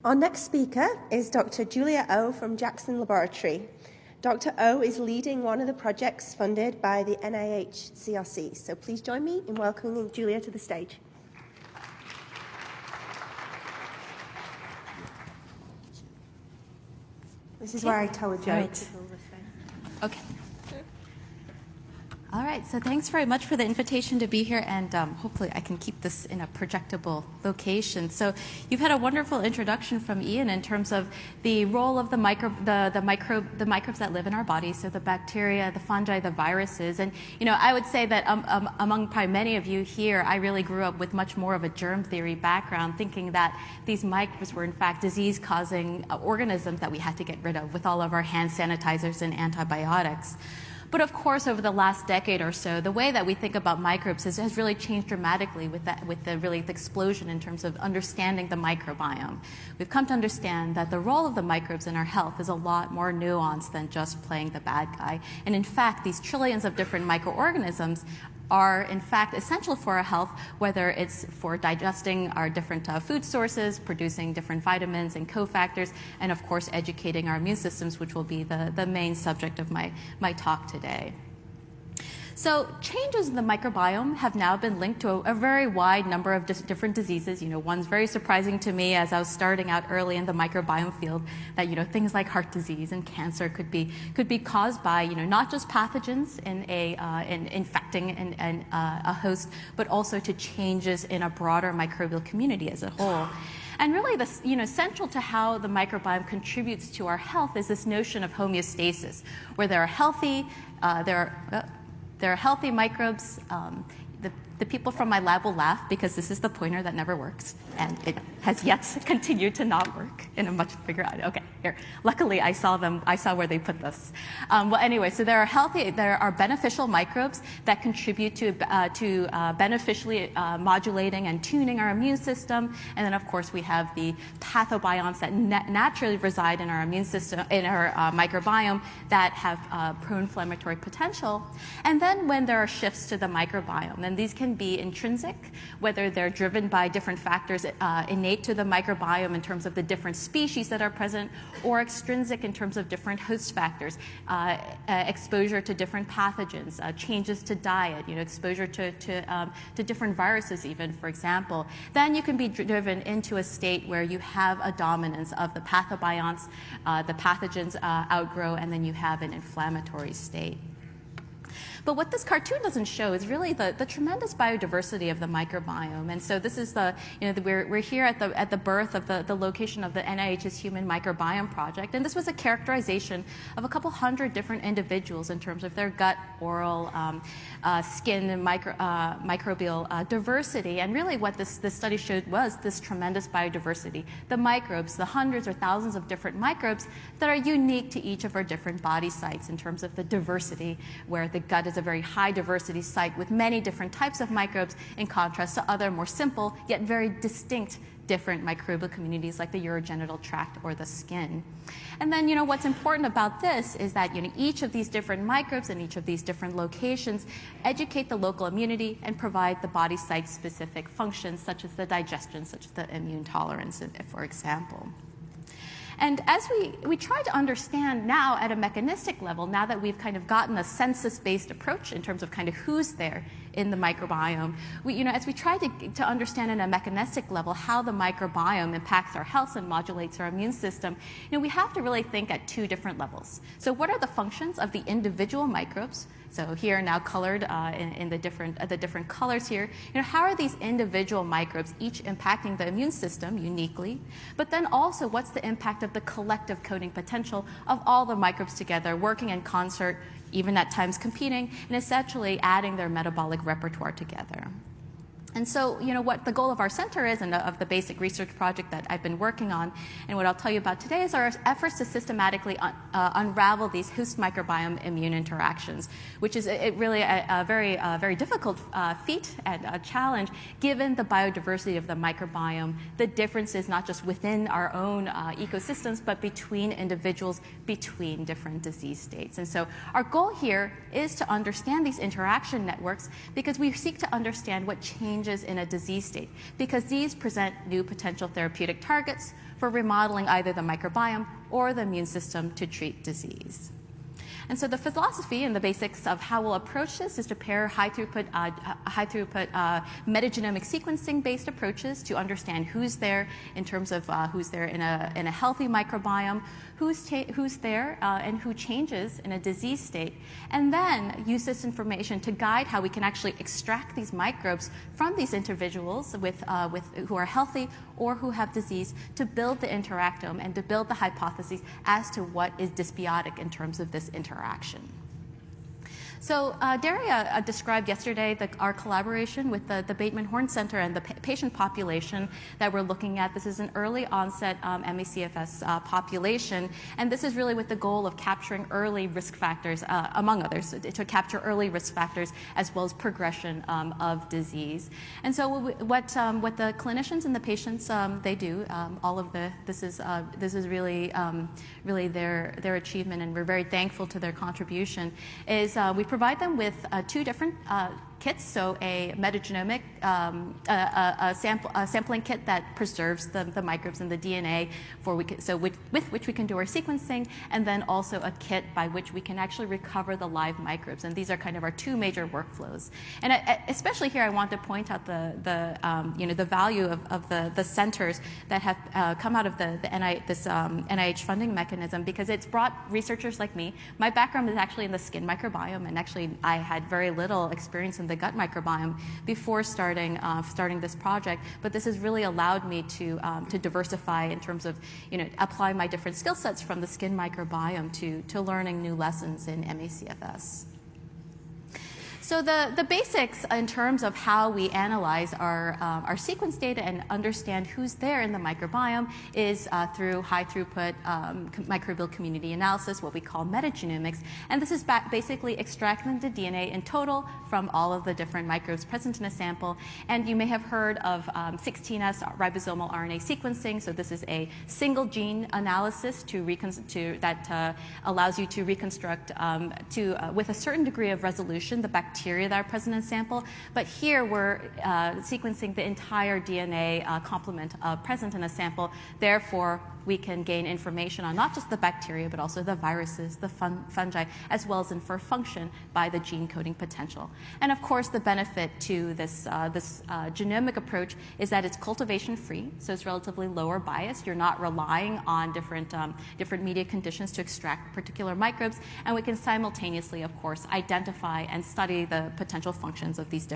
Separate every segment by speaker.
Speaker 1: Our next speaker is Dr. Julia O from Jackson Laboratory. Dr. O is leading one of the projects funded by the NIH CRC. So please join me in welcoming Julia to the stage. This is where I tell a joke.
Speaker 2: Right. Okay. All right, so thanks very much for the invitation to be here, and hopefully I can keep this in a projectable location. So you've had a wonderful introduction from Ian in terms of the role of the microbes that live in our bodies, so the bacteria, the fungi, the viruses. And I would say that among probably many of you here, I really grew up with much more of a germ theory background, thinking that these microbes were in fact disease-causing organisms that we had to get rid of with all of our hand sanitizers and antibiotics. But of course, over the last decade or so, the way that we think about microbes has really changed dramatically with the explosion in terms of understanding the microbiome. We've come to understand that the role of the microbes in our health is a lot more nuanced than just playing the bad guy. And in fact, these trillions of different microorganisms are in fact essential for our health, whether it's for digesting our different food sources, producing different vitamins and cofactors, and of course educating our immune systems, which will be the main subject of my talk today. So changes in the microbiome have now been linked to a very wide number of different diseases. One's very surprising to me as I was starting out early in the microbiome field, that things like heart disease and cancer could be caused by not just pathogens in infecting a host, but also to changes in a broader microbial community as a whole. And really, central to how the microbiome contributes to our health is this notion of homeostasis, where there are healthy microbes. The people from my lab will laugh because this is the pointer that never works, and it has yet to continue to not work in a much bigger. Okay, here. Luckily, I saw where they put this. Well, anyway, so there are beneficial microbes that contribute to beneficially modulating and tuning our immune system, and then of course we have the pathobionts that naturally reside in our immune system, in our microbiome, that have pro-inflammatory potential. And then when there are shifts to the microbiome, and these can be intrinsic, whether they're driven by different factors innate to the microbiome in terms of the different species that are present, or extrinsic in terms of different host factors, exposure to different pathogens, changes to diet, exposure to different viruses even, for example. Then you can be driven into a state where you have a dominance of the pathobionts, the pathogens outgrow, and then you have an inflammatory state. But what this cartoon doesn't show is really the tremendous biodiversity of the microbiome. And so this is we're here at the birth of the location of the NIH's Human Microbiome Project. And this was a characterization of a couple hundred different individuals in terms of their gut, oral, skin, and microbial diversity. And really what this study showed was this tremendous biodiversity. The microbes, the hundreds or thousands of different microbes that are unique to each of our different body sites in terms of the diversity, where the gut is a very high diversity site with many different types of microbes, in contrast to other more simple yet very distinct different microbial communities like the urogenital tract or the skin. And then what's important about this is that each of these different microbes in each of these different locations educate the local immunity and provide the body site specific functions such as the digestion, such as the immune tolerance, for example. And as we try to understand now at a mechanistic level, now that we've kind of gotten a census-based approach in terms of kind of who's there in the microbiome, as we try to understand at a mechanistic level how the microbiome impacts our health and modulates our immune system, we have to really think at two different levels. So what are the functions of the individual microbes? So here now colored in the different colors here, how are these individual microbes each impacting the immune system uniquely? But then also, what's the impact of the collective coding potential of all the microbes together working in concert, even at times competing, and essentially adding their metabolic repertoire together? And so, what the goal of our center is, and of the basic research project that I've been working on, and what I'll tell you about today, is our efforts to systematically unravel these host microbiome immune interactions, which is really a very difficult feat and a challenge, given the biodiversity of the microbiome, the differences not just within our own ecosystems, but between individuals, between different disease states. And so our goal here is to understand these interaction networks, because we seek to understand what change changes in a disease state, because these present new potential therapeutic targets for remodeling either the microbiome or the immune system to treat disease. And so the philosophy and the basics of how we'll approach this is to pair high-throughput metagenomic sequencing-based approaches to understand who's there in terms of who's there in a healthy microbiome, who's there and who changes in a disease state, and then use this information to guide how we can actually extract these microbes from these individuals who are healthy or who have disease to build the interactome and to build the hypotheses as to what is dysbiotic in terms of this interaction. So Daria described yesterday our collaboration with the Bateman Horne Center and the patient population that we're looking at. This is an early onset MECFS population, and this is really with the goal of capturing early risk factors, among others, to capture early risk factors as well as progression of disease. And so what the clinicians and the patients they do, this is really really their achievement, and we're very thankful to their contribution. Is we provide them with two different kits, so a metagenomic sampling kit that preserves the microbes and the DNA with which we can do our sequencing, and then also a kit by which we can actually recover the live microbes. And these are kind of our two major workflows. And especially here, I want to point out the value of the centers that have come out of this NIH funding mechanism, because it's brought researchers like me. My background is actually in the skin microbiome, and actually I had very little experience in the gut microbiome before starting this project, but this has really allowed me to diversify in terms of apply my different skill sets from the skin microbiome to learning new lessons in MECFS. So the basics in terms of how we analyze our sequence data and understand who's there in the microbiome is through high-throughput microbial community analysis, what we call metagenomics. And this is basically extracting the DNA in total from all of the different microbes present in a sample. And you may have heard of 16S ribosomal RNA sequencing. So this is a single gene analysis that allows you to reconstruct with a certain degree of resolution the bacteria that are present in a sample. But here we're sequencing the entire DNA complement present in a sample. Therefore, we can gain information on not just the bacteria, but also the viruses, the fungi, as well as infer function by the gene coding potential. And of course, the benefit to this genomic approach is that it's cultivation-free, so it's relatively lower bias. You're not relying on different media conditions to extract particular microbes, and we can simultaneously, of course, identify and study the potential functions of these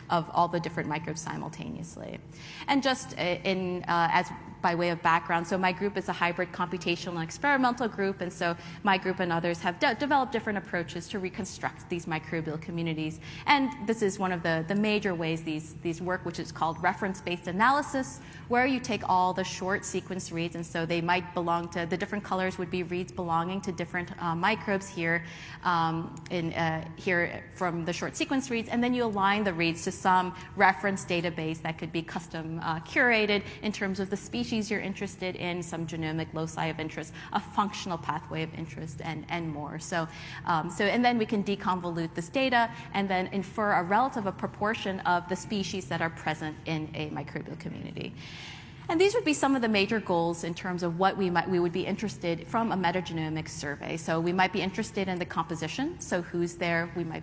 Speaker 2: of all the different microbes simultaneously. And just as by way of background, so my group is a hybrid computational and experimental group, and so my group and others have developed different approaches to reconstruct these microbial communities. And this is one of the major ways these work, which is called reference-based analysis, where you take all the short sequence reads, and so they might belong to, the different colors would be reads belonging to different microbes here, here from the short sequence reads, and then you align the reads to some reference database that could be custom curated in terms of the species you're interested in, some genomic loci of interest, a functional pathway of interest, and more. And then we can deconvolute this data and then infer a relative proportion of the species that are present in a microbial community. And these would be some of the major goals in terms of what we would be interested from a metagenomics survey. So we might be interested in the composition, so who's there. We might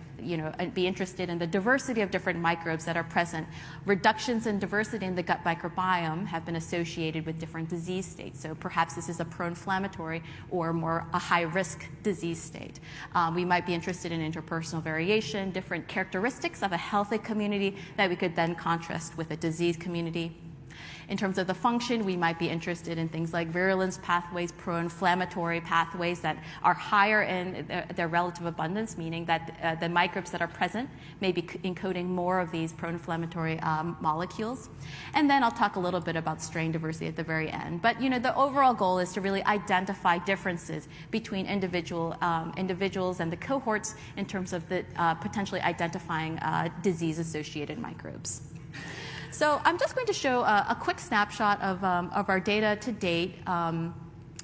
Speaker 2: be interested in the diversity of different microbes that are present. Reductions in diversity in the gut microbiome have been associated with different disease states. So perhaps this is a pro-inflammatory or more a high-risk disease state. We might be interested in interpersonal variation, different characteristics of a healthy community that we could then contrast with a disease community. In terms of the function, we might be interested in things like virulence pathways, pro-inflammatory pathways that are higher in their relative abundance, meaning that the microbes that are present may be encoding more of these pro-inflammatory molecules. And then I'll talk a little bit about strain diversity at the very end. But the overall goal is to really identify differences between individuals and the cohorts in terms of the potentially identifying disease-associated microbes. So I'm just going to show a quick snapshot of our data to date.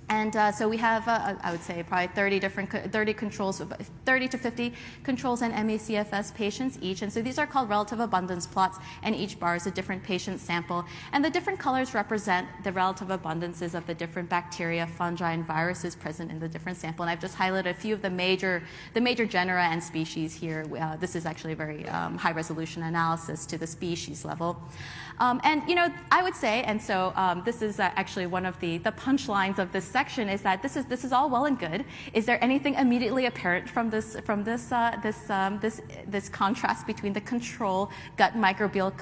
Speaker 2: And so we have, I would say, probably 30 controls, 30 to 50 controls and MECFS patients each. And so these are called relative abundance plots, and each bar is a different patient sample. And the different colors represent the relative abundances of the different bacteria, fungi, and viruses present in the different sample. And I've just highlighted a few of the major genera and species here. This is actually a very high resolution analysis to the species level. And I would say, and so this is actually one of the punchlines of this section, is that this is all well and good. Is there anything immediately apparent from this contrast between the control gut microbial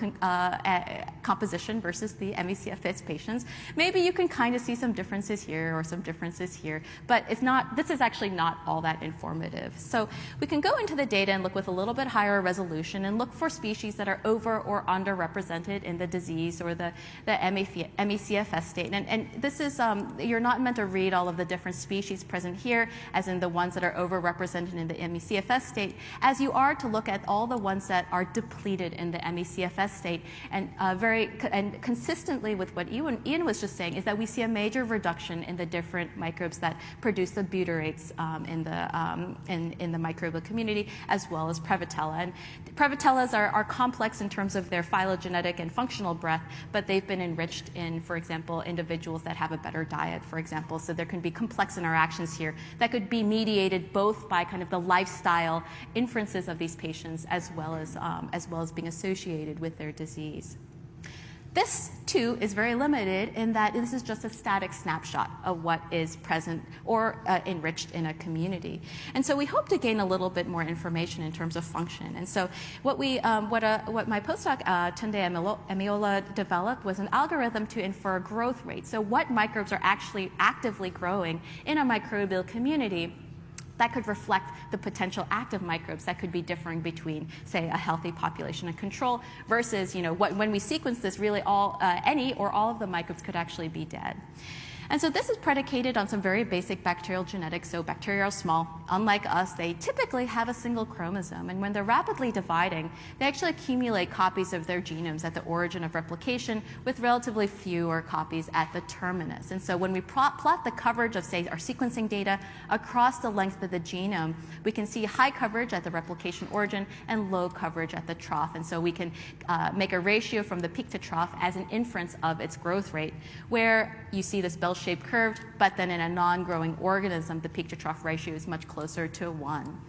Speaker 2: composition versus the MECFS patients? Maybe you can kind of see some differences here or some differences here, but it's not. This is actually not all that informative. So we can go into the data and look with a little bit higher resolution and look for species that are over or underrepresented in the disease or the MECFS state. And this is, you're not meant to read all of the different species present here, as in the ones that are overrepresented in the MECFS state, as you are to look at all the ones that are depleted in the MECFS state. And and consistently with what Ian was just saying, is that we see a major reduction in the different microbes that produce the butyrates in the microbial community, as well as Prevotella. And Prevotellas are complex in terms of their phylogenetic and functional breadth, but they've been enriched in, for example, individuals that have a better diet, for example. So there can be complex interactions here that could be mediated both by kind of the lifestyle inferences of these patients, as well as being associated with their disease. This, too, is very limited in that this is just a static snapshot of what is present or enriched in a community. And so we hope to gain a little bit more information in terms of function. And so what my postdoc, Tunde Amiola, developed was an algorithm to infer growth rate. So what microbes are actually actively growing in a microbial community that could reflect the potential active microbes that could be differing between, say, a healthy population and control versus, when we sequence this, really any or all of the microbes could actually be dead. And so this is predicated on some very basic bacterial genetics. So bacteria are small. Unlike us, they typically have a single chromosome. And when they're rapidly dividing, they actually accumulate copies of their genomes at the origin of replication, with relatively fewer copies at the terminus. And so when we plot the coverage of, say, our sequencing data across the length of the genome, we can see high coverage at the replication origin and low coverage at the trough. And so we can make a ratio from the peak to trough as an inference of its growth rate, where you see this bell-shaped curve, but then in a non-growing organism, the peak to trough ratio is much closer to 1.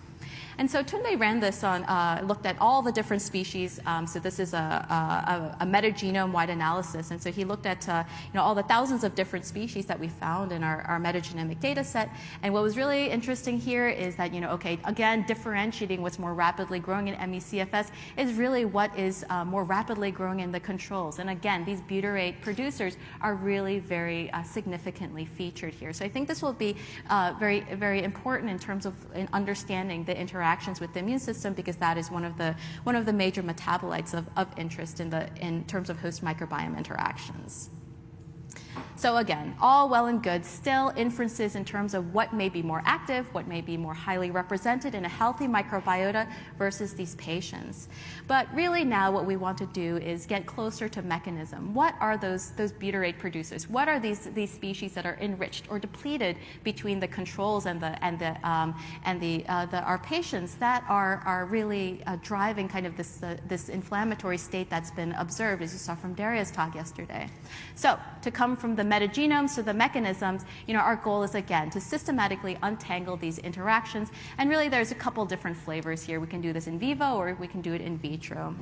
Speaker 2: And so Tunde ran this on, looked at all the different species. So this is a metagenome-wide analysis. And so he looked at all the thousands of different species that we found in our metagenomic data set. And what was really interesting here is that, again, differentiating what's more rapidly growing in MECFS is really what is more rapidly growing in the controls. And again, these butyrate producers are really very significantly featured here. So I think this will be very, very important in terms of understanding the interactions with the immune system, because that is one of the major metabolites of interest in terms of host microbiome interactions. So again, all well and good, still inferences in terms of what may be more active, what may be more highly represented in a healthy microbiota versus these patients. But really now what we want to do is get closer to mechanism. What are those butyrate producers? What are these species that are enriched or depleted between the controls and our patients that are really driving kind of this inflammatory state that's been observed, as you saw from Daria's talk yesterday. So to come from the metagenomes to the mechanisms, our goal is, again, to systematically untangle these interactions. And really, there's a couple different flavors here. We can do this in vivo, or we can do it in vitro.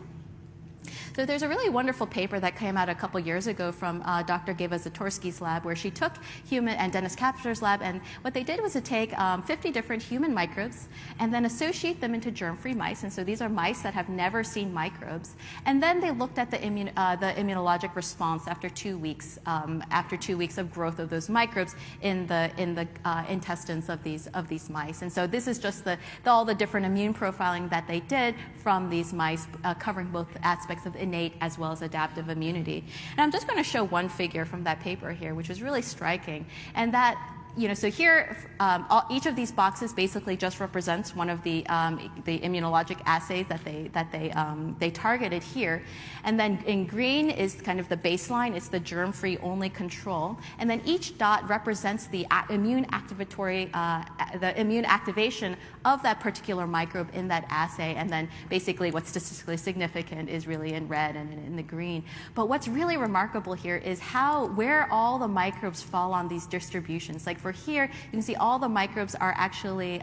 Speaker 2: So there's a really wonderful paper that came out a couple years ago from Dr. Geva Zatorsky's lab, where she took human and Dennis Kapfer's lab, and what they did was to take 50 different human microbes and then associate them into germ-free mice. And so these are mice that have never seen microbes. And then they looked at the immunologic response after 2 weeks, of growth of those microbes in the intestines of these mice. And so this is just all the different immune profiling that they did from these mice, covering both aspects of innate as well as adaptive immunity. And I'm just going to show one figure from that paper here, which was really striking, and that so here, each of these boxes basically just represents one of the immunologic assays that they targeted here. And then in green is kind of the baseline. It's the germ-free only control. And then each dot represents the immune activation of that particular microbe in that assay. And then basically what's statistically significant is really in red and in the green. But what's really remarkable here is where all the microbes fall on these distributions. Like for here, you can see all the microbes are actually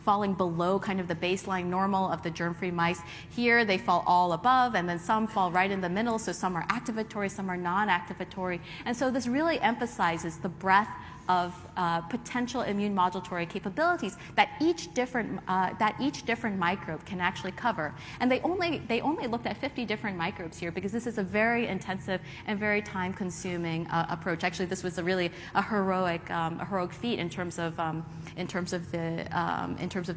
Speaker 2: falling below kind of the baseline normal of the germ-free mice. Here they fall all above, and then some fall right in the middle, so some are activatory, some are non-activatory. And so this really emphasizes the breadth of potential immune modulatory capabilities that each different microbe can actually cover. And they only looked at 50 different microbes here because this is a very intensive and very time-consuming approach. Actually, this was a heroic feat in terms of the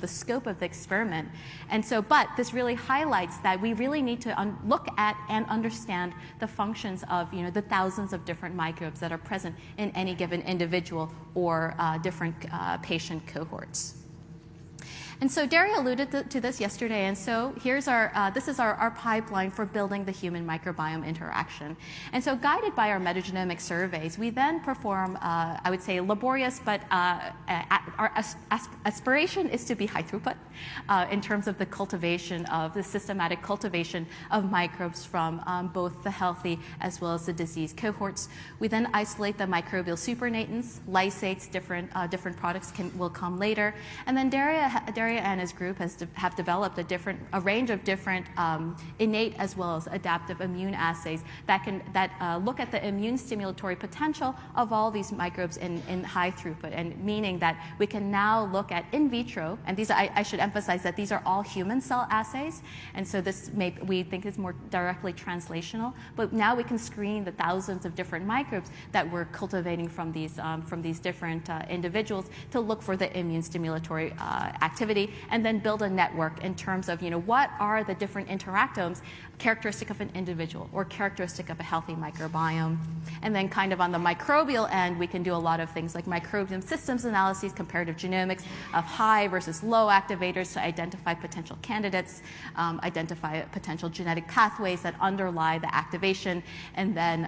Speaker 2: scope of the experiment. And so, but this really highlights that we really need to look at and understand the functions of the thousands of different microbes that are present in any given individual or different patient cohorts. And so Daria alluded to this yesterday, and so here's this is our pipeline for building the human microbiome interaction. And so guided by our metagenomic surveys, we then perform, I would say, laborious, but our aspiration is to be high throughput in terms of the systematic cultivation of microbes from both the healthy as well as the disease cohorts. We then isolate the microbial supernatants, lysates, different products will come later, and then Daria and his group have developed a range of different innate as well as adaptive immune assays that look at the immune stimulatory potential of all these microbes in high throughput, and meaning that we can now look at in vitro, and these I should emphasize that these are all human cell assays, and so we think is more directly translational, but now we can screen the thousands of different microbes that we're cultivating from these different individuals to look for the immune stimulatory activity, and then build a network in terms of what are the different interactomes characteristic of an individual or characteristic of a healthy microbiome. And then kind of on the microbial end, we can do a lot of things like microbiome systems analyses, comparative genomics of high versus low activators to identify potential candidates, identify potential genetic pathways that underlie the activation. And then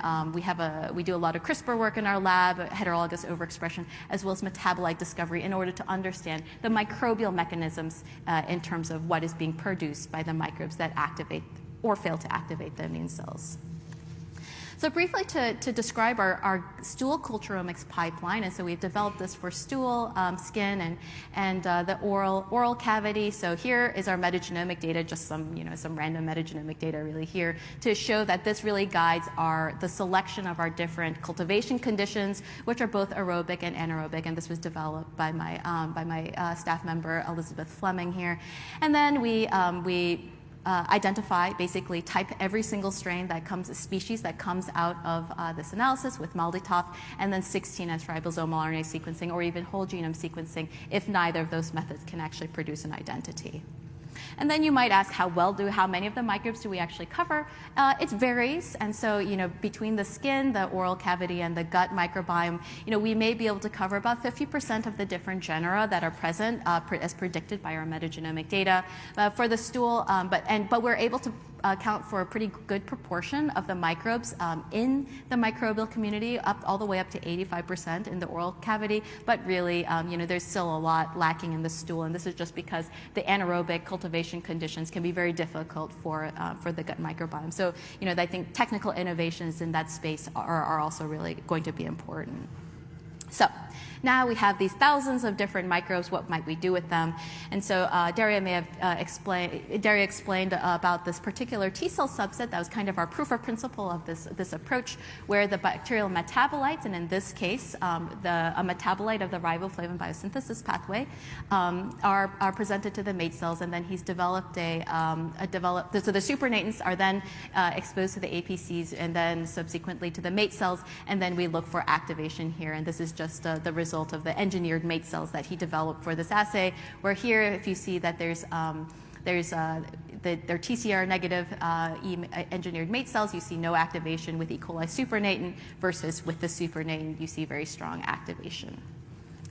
Speaker 2: we do a lot of CRISPR work in our lab, heterologous overexpression, as well as metabolite discovery in order to understand the microbial mechanisms in terms of what is being produced by the microbes that activate or fail to activate the immune cells. So briefly to describe our stool culturomics pipeline, and so we've developed this for stool, skin, and the oral cavity. So here is our metagenomic data, just some random metagenomic data really here to show that this really guides the selection of our different cultivation conditions, which are both aerobic and anaerobic, and this was developed by my staff member Elizabeth Fleming here. And then we basically type every single species that comes out of this analysis with MALDI-TOF, and then 16S ribosomal RNA sequencing or even whole genome sequencing if neither of those methods can actually produce an identity. And then you might ask, how many of the microbes do we actually cover? It varies, and so between the skin, the oral cavity, and the gut microbiome, we may be able to cover about 50% of the different genera that are present, as predicted by our metagenomic data. For the stool, but we're able to account for a pretty good proportion of the microbes in the microbial community, all the way up to 85% in the oral cavity. But really, there's still a lot lacking in the stool, and this is just because the anaerobic cultivation conditions can be very difficult for the gut microbiome. So, I think technical innovations in that space are also really going to be important. So now we have these thousands of different microbes. What might we do with them? And so Daria explained about this particular T cell subset that was kind of our proof of principle of this approach, where the bacterial metabolites, and in this case, a metabolite of the riboflavin biosynthesis pathway, are presented to the MAIT cells, and then he's developed so the supernatants are then exposed to the APCs, and then subsequently to the MAIT cells, and then we look for activation here, and this is just the result of the engineered MAIT cells that he developed for this assay, where here, if you see that they're TCR negative engineered MAIT cells, you see no activation with E. coli supernatant, versus with the supernatant, you see very strong activation.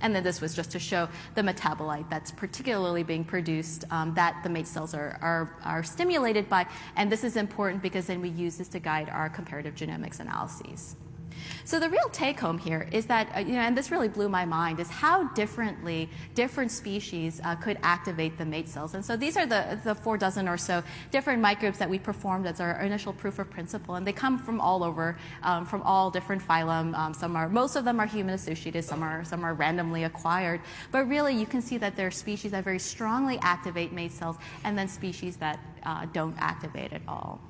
Speaker 2: And then this was just to show the metabolite that's particularly being produced that the MAIT cells are stimulated by. And this is important because then we use this to guide our comparative genomics analyses. So the real take home here is that, and this really blew my mind, is how differently different species could activate the MAIT cells. And so these are the 4 dozen or so different microbes that we performed as our initial proof of principle. And they come from all over, from all different phylum. Most of them are human associated, some are randomly acquired. But really you can see that there are species that very strongly activate MAIT cells and then species that don't activate at all.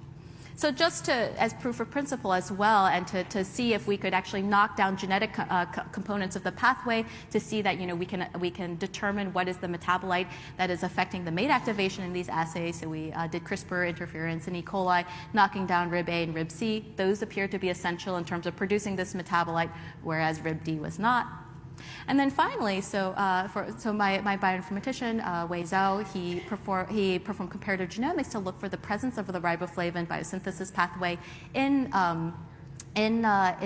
Speaker 2: So just as proof of principle as well, and to see if we could actually knock down genetic components of the pathway to see that we can determine what is the metabolite that is affecting the MAIT activation in these assays. So we did CRISPR interference in E. coli, knocking down rib A and rib C. Those appear to be essential in terms of producing this metabolite, whereas rib D was not. And then finally, so my bioinformatician, Wei Zhao, he performed comparative genomics to look for the presence of the riboflavin biosynthesis pathway in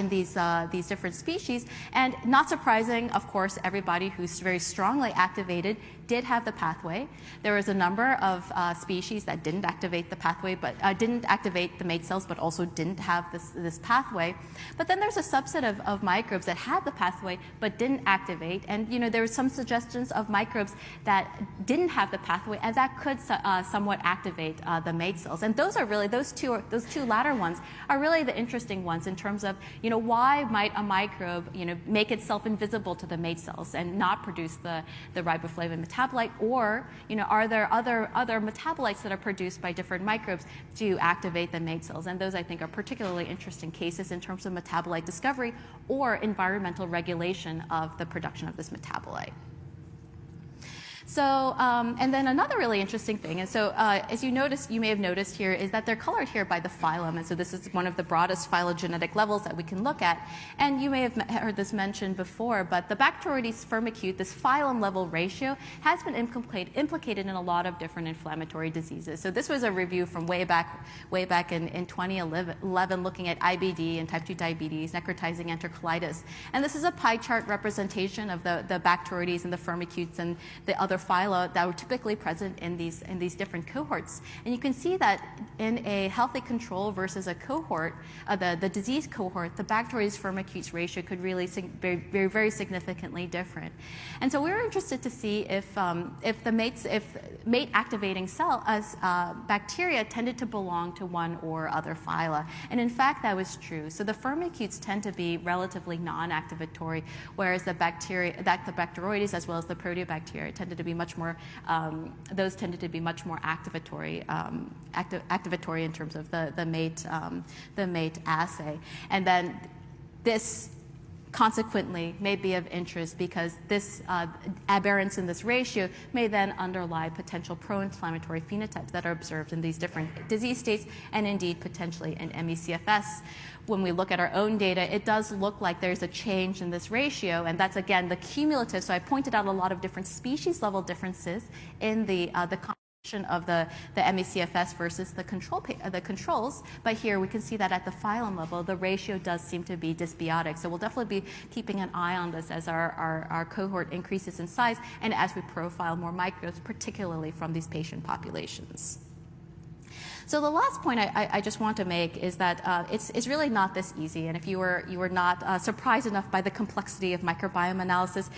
Speaker 2: these different species. And not surprising, of course, everybody who's very strongly activated did have the pathway. There was a number of species that didn't activate the pathway, but didn't activate the MAIT cells, but also didn't have this pathway. But then there's a subset of microbes that had the pathway but didn't activate. And there were some suggestions of microbes that didn't have the pathway and that could somewhat activate the MAIT cells. And those are really those two latter ones are really the interesting ones in terms of why might a microbe make itself invisible to the MAIT cells and not produce the riboflavin metabolite, or are there other metabolites that are produced by different microbes to activate the MAIT cells? And those I think are particularly interesting cases in terms of metabolite discovery or environmental regulation of the production of this metabolite. So, and then another really interesting thing, and so as you may have noticed here, is that they're colored here by the phylum, and so this is one of the broadest phylogenetic levels that we can look at. And you may have heard this mentioned before, but the Bacteroides firmicute, this phylum level ratio, has been implicated in a lot of different inflammatory diseases. So this was a review from way back in 2011, looking at IBD and type 2 diabetes, necrotizing enterocolitis. And this is a pie chart representation of the Bacteroides and the firmicutes and the other phyla that were typically present in these different cohorts. And you can see that in a healthy control versus a cohort, the disease cohort, the Bacteroides firmicutes ratio could really be very significantly different. And so we were interested to see if MAIT activating bacteria tended to belong to one or other phyla. And in fact, that was true. So the firmicutes tend to be relatively non-activatory, whereas the Bacteroides as well as the proteobacteria tended to be much more, those tended to be much more activatory in terms of the MAIT assay. And then this consequently may be of interest because this aberrance in this ratio may then underlie potential pro-inflammatory phenotypes that are observed in these different disease states and indeed potentially in MECFS. When we look at our own data, it does look like there's a change in this ratio, and that's again the cumulative. So I pointed out a lot of different species level differences in the composition of the MECFS versus the controls. But here we can see that at the phylum level, the ratio does seem to be dysbiotic. So we'll definitely be keeping an eye on this as our cohort increases in size and as we profile more microbes, particularly from these patient populations. So the last point I just want to make is that it's really not this easy. And if you were not surprised enough by the complexity of microbiome analysis,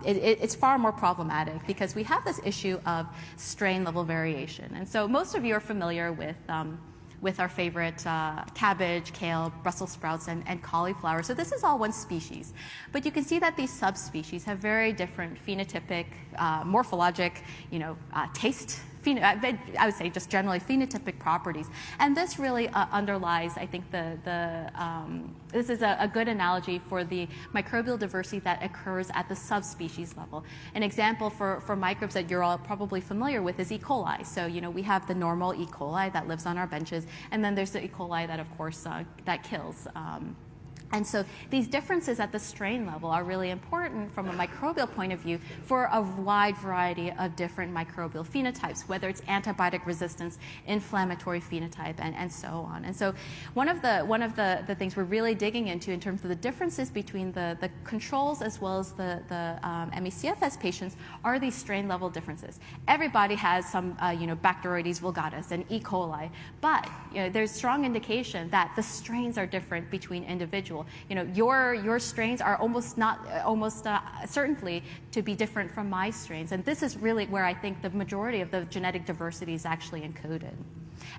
Speaker 2: it's far more problematic because we have this issue of strain level variation. And so most of you are familiar with our favorite cabbage, kale, Brussels sprouts, and cauliflower. So this is all one species. But you can see that these subspecies have very different phenotypic, morphologic, taste, I would say just generally phenotypic properties. And this really underlies, I think, this is a good analogy for the microbial diversity that occurs at the subspecies level. An example for microbes that you're all probably familiar with is E. coli. So, we have the normal E. coli that lives on our benches, and then there's the E. coli that, of course, that kills And so these differences at the strain level are really important from a microbial point of view for a wide variety of different microbial phenotypes, whether it's antibiotic resistance, inflammatory phenotype, and so on. And so one of the things we're really digging into in terms of the differences between the controls as well as the MECFS patients are these strain level differences. Everybody has some Bacteroides vulgaris and E. coli, but there's strong indication that the strains are different between individuals. Your strains are almost certainly to be different from my strains, and this is really where I think the majority of the genetic diversity is actually encoded.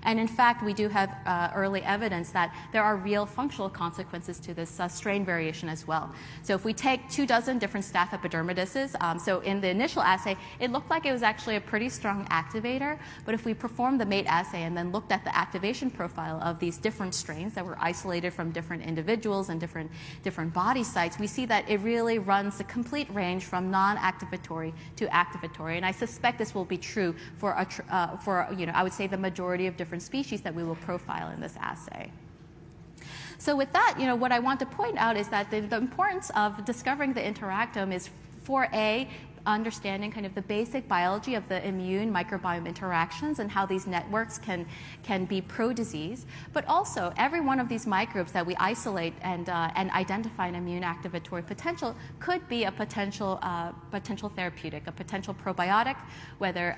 Speaker 2: And in fact, we do have early evidence that there are real functional consequences to this strain variation as well. So if we take 24 different staph epidermidises, so in the initial assay, it looked like it was actually a pretty strong activator, but if we performed the MAIT assay and then looked at the activation profile of these different strains that were isolated from different individuals and different body sites, we see that it really runs the complete range from non-activatory to activatory, and I suspect this will be true for I would say the majority of different species that we will profile in this assay. So with that, what I want to point out is that the importance of discovering the interactome is for understanding kind of the basic biology of the immune microbiome interactions and how these networks can be pro-disease, but also every one of these microbes that we isolate and identify an immune activatory potential could be a potential therapeutic, a potential probiotic, whether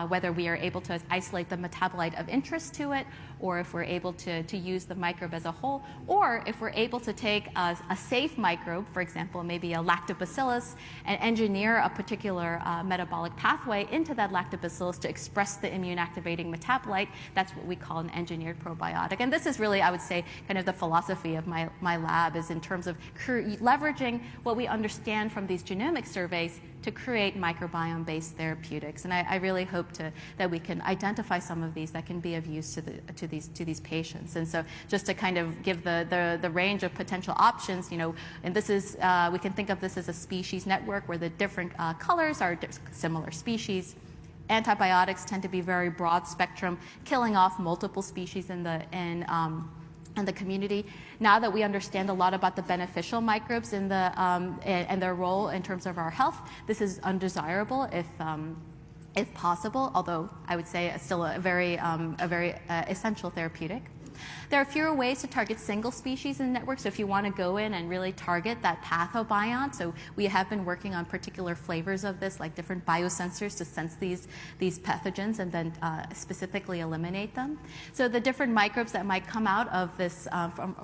Speaker 2: whether we are able to isolate the metabolite of interest to it, or if we're able to use the microbe as a whole, or if we're able to take a safe microbe, for example, maybe a lactobacillus, and engineer a particular metabolic pathway into that lactobacillus to express the immune activating metabolite. That's what we call an engineered probiotic. And this is really, I would say, kind of the philosophy of my lab, is in terms of leveraging what we understand from these genomic surveys to create microbiome-based therapeutics. And I really hope that we can identify some of these that can be of use to these patients. And so just to kind of give the range of potential options, and this is, we can think of this as a species network where the different colors are similar species. Antibiotics tend to be very broad spectrum, killing off multiple species in the community. Now that we understand a lot about the beneficial microbes and their role in terms of our health, this is undesirable if possible, although I would say it's still a very essential therapeutic. There are fewer ways to target single species in networks. So if you want to go in and really target that pathobiont, so we have been working on particular flavors of this, like different biosensors to sense these pathogens and then specifically eliminate them. So the different microbes that might come out of this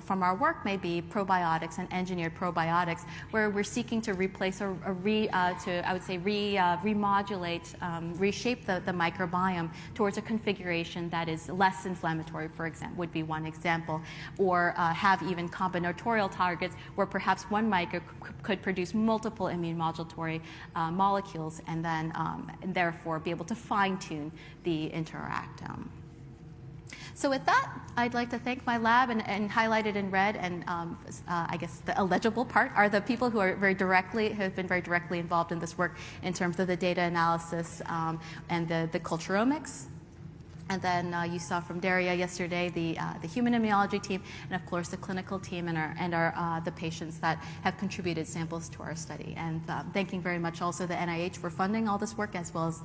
Speaker 2: from our work may be probiotics and engineered probiotics, where we're seeking to replace remodulate, reshape the microbiome towards a configuration that is less inflammatory, for example, would be one example, or have even combinatorial targets where perhaps one microbe could produce multiple immune modulatory molecules and then and therefore be able to fine-tune the interactome. So with that, I'd like to thank my lab, and highlighted in red, and I guess the illegible part are the people who are have been very directly involved in this work in terms of the data analysis and the culturomics. And then you saw from Daria yesterday the human immunology team, and of course the clinical team and the patients that have contributed samples to our study. And thanking very much also the NIH for funding all this work, as well as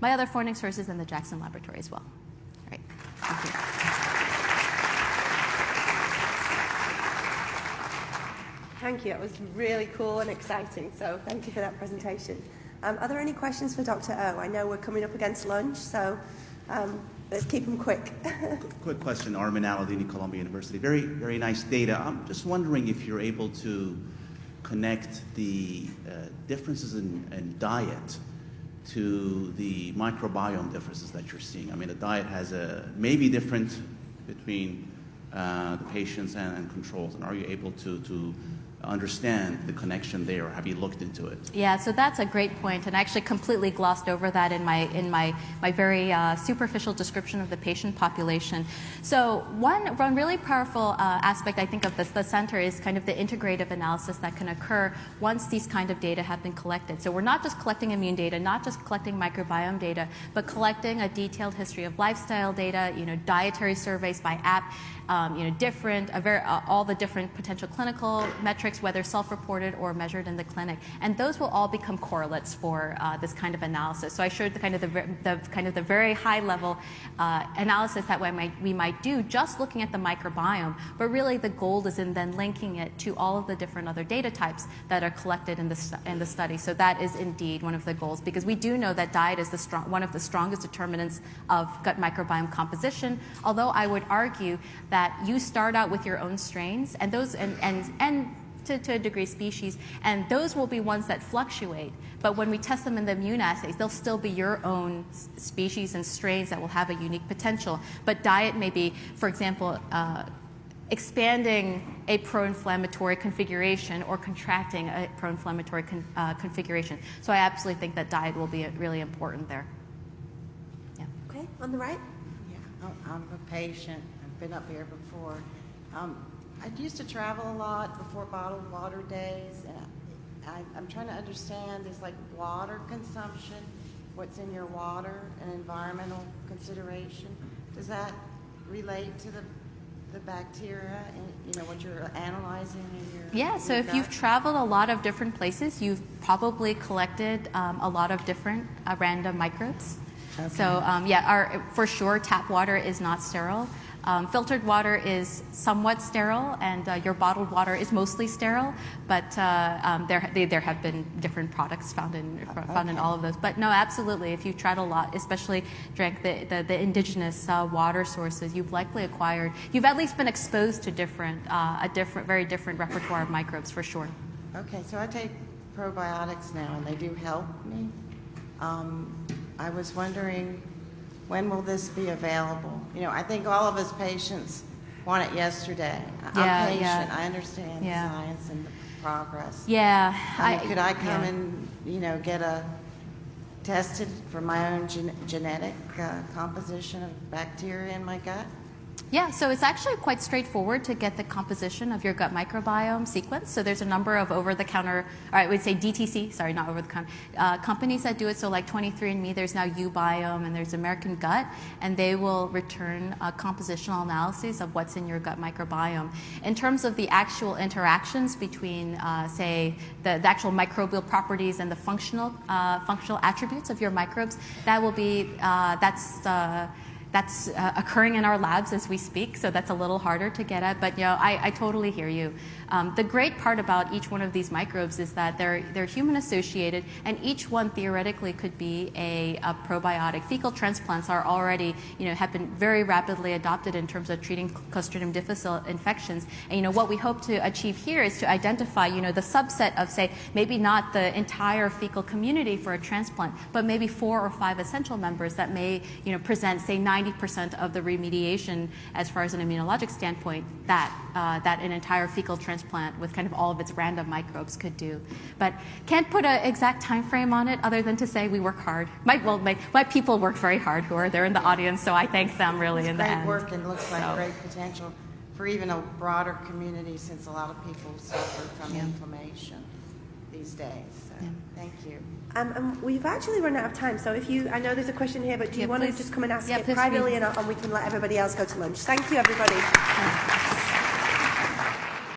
Speaker 2: my other funding sources and the Jackson Laboratory as well. All right, thank you.
Speaker 1: Thank you. It was really cool and exciting. So thank you for that presentation. Are there any questions for Dr. O? I know we're coming up against lunch, so let's keep them quick.
Speaker 3: Quick question, Armin Aladini, Columbia University. Very, very nice data. I'm just wondering if you're able to connect the differences in diet to the microbiome differences that you're seeing. I mean, the diet has maybe different between the patients and controls, and are you able to understand the connection there, or have you looked into it?
Speaker 2: Yeah, so that's a great point, and I actually completely glossed over that in my very superficial description of the patient population. So one really powerful aspect, I think, of the center is kind of the integrative analysis that can occur once these kind of data have been collected. So we're not just collecting immune data, not just collecting microbiome data, but collecting a detailed history of lifestyle data, dietary surveys by app, all the different potential clinical metrics, whether self-reported or measured in the clinic, and those will all become correlates for this kind of analysis. So I showed the very high-level analysis that we might do just looking at the microbiome, but really the goal is in then linking it to all of the different other data types that are collected in the study. So that is indeed one of the goals, because we do know that diet is one of the strongest determinants of gut microbiome composition. Although I would argue that you start out with your own strains, and those and to a degree species, and those will be ones that fluctuate. But when we test them in the immune assays, they'll still be your own species and strains that will have a unique potential. But diet may be, for example, expanding a pro-inflammatory configuration or contracting a pro-inflammatory configuration. So I absolutely think that diet will be really important there. Yeah.
Speaker 1: Okay, on the right.
Speaker 4: Yeah, I'm a patient. I've been up here before. I used to travel a lot before bottled water days, and I'm trying to understand, is like water consumption, what's in your water, an environmental consideration. Does that relate to the bacteria and what you're analyzing in your
Speaker 2: Yeah, so if
Speaker 4: gut?
Speaker 2: you've traveled a lot of different places, you've probably collected a lot of different random microbes. Okay. So for sure, tap water is not sterile. Filtered water is somewhat sterile, and your bottled water is mostly sterile. But there have been different products found in all of those. But no, absolutely. If you've tried a lot, especially drank the indigenous water sources, you've likely acquired. You've at least been exposed to very different repertoire of microbes for sure.
Speaker 4: Okay, so I take probiotics now, and they do help me. I was wondering, when will this be available? I think all of us patients want it yesterday. I'm patient.
Speaker 2: Yeah.
Speaker 4: I understand the science and the progress.
Speaker 2: Yeah.
Speaker 4: Could I come and get tested for my own genetic composition of bacteria in my gut?
Speaker 2: Yeah, so it's actually quite straightforward to get the composition of your gut microbiome sequence. So there's a number of over-the-counter, or I would say DTC, sorry, not over-the-counter, companies that do it. So like 23andMe, there's now uBiome, and there's American Gut, and they will return compositional analyses of what's in your gut microbiome. In terms of the actual interactions between, say, the actual microbial properties and the functional attributes of your microbes, that will be, that's occurring in our labs as we speak, so that's a little harder to get at. But I totally hear you. The great part about each one of these microbes is that they're human associated, and each one theoretically could be a probiotic. Fecal transplants are already, have been very rapidly adopted in terms of treating Clostridium difficile infections. And what we hope to achieve here is to identify, the subset of, say, maybe not the entire fecal community for a transplant, but maybe 4 or 5 essential members that may, present, say, 90% of the remediation as far as an immunologic standpoint that an entire fecal transplant with kind of all of its random microbes could do. But can't put an exact time frame on it other than to say we work hard. My people work very hard who are there in the audience, so I thank them really in the end.
Speaker 4: Great work, and looks like great potential for even a broader community, since a lot of people suffer from inflammation these days. So thank you.
Speaker 1: We've actually run out of time, so I know there's a question here, but do you want to just come and ask it privately, and we can let everybody else go to lunch? Thank you, everybody.